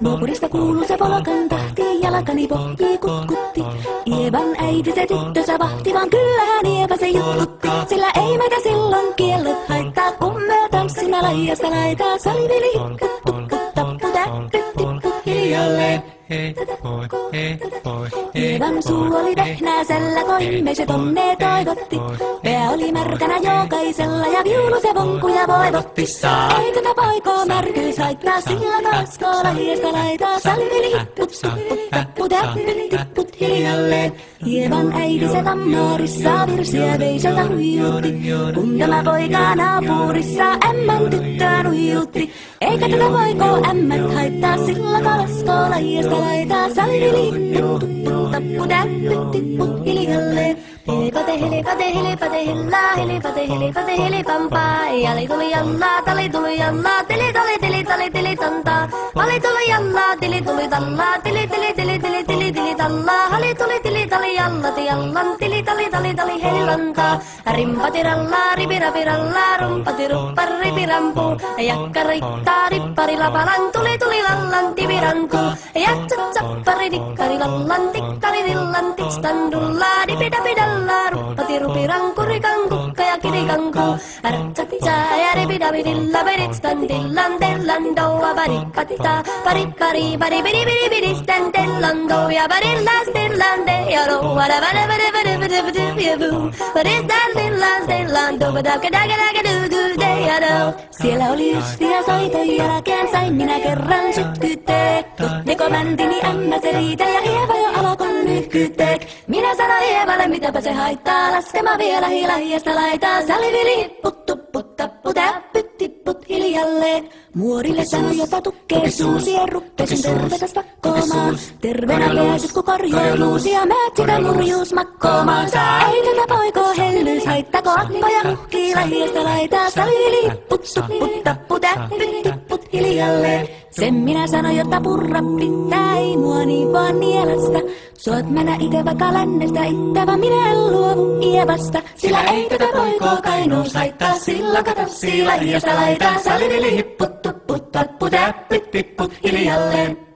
Nuopurista kuuluu se polakan tahti, jalkani pohjii kutkutti. Ievan äiti se tyttönsä vahti, vaan kyllähän Ieva se juttutti. Sillä ei meitä silloin kiellot haittaa, kun me tanssimme laijasta laitaa. Salivili, tappu, täppy, tippu hiljalleen. Hei voi. Ievan suu oli vehnäisellä, kun me se tonne toivotti. Pää oli märkänä jokaisella ja viulu se vonkuja voivotti. Ei tätä poikoo märkyys haittaa, sillä kaskoo lajiesta laitaa. Salivili, tappu, täppy, tipput hiljalleen. Ievan äiti se kammarissa virsiä veiseltä huijutti. Kun tämä poika naapurissa ämmän tyttöä nuijutti. Eikä tätä poikoo ämmät haittaa, sillä kalaskoo lajiesta laitaa. Salivili, tappu, täppy, tipput hiljalleen. Hilipate, hilipampaa. Jali tuli jallaa, tali tuli jallaa, tili tantaa. Ali tuli jallaa, tili tuli tallaa, tili tallaa. Ali tuli tili tali jallati jallan, tali hellantaa. Rimpati rallaa, ripirapirallaa, rumpati ruppar ripirampu. Jakka riittaa, rippari lapalan, tuli lallan tivirantuu. Jatsatsappari dikkari lallan, tikkari dillan, tikstandullaa, dipidapidalla. Ruppati rupiranku, rikanku, ja kirikanku. Ratsatsa ja ripidapidilla, beritstan dillan, dellan doa, barikatita. Barikari, baribidibidibidistan, dellan doa, barillas, dillan, deyaro. What is that dillan, dillan, doa, dagadagadagadoo, deyaro. Siellä oli ystiä soiton jälkeen, sain minä kerran sytkytek. Joko mäntini ämmä se riitä ja Ieva jo alkoi nyhkytek. Minä sanoin Ievalle, mitäpä se haittaa, laskema vielä hilahiesta laitaa. Salivili, puttuput, tappu, täppy, tipput hiljalleen. Muorille sanoi jota tukkee suusia, ruppesin tervetäs pakkoomaan. Terveenä pääsyt ku korjoiluusia, määt sitä murjuus makkoomaan. Ei tätä poikoo hellyys haittako, akkoja uhkii lahiesta laitaa. Salivili, puttuput, tappu, täppy, tipput hiljalleen. Sen minä sanoin, jotta purra pitää, ei mua niin vaan nielästä. Suot mennä ite vaikka lännestä, ittävä minä en luovu Ievasta. Sillä ei tätä poikoo kainuus haittaa, sillä kato sillä hiasta laitaa. Salivili, hipput, tupput, tappu, täppyt, tipput hiljalleen.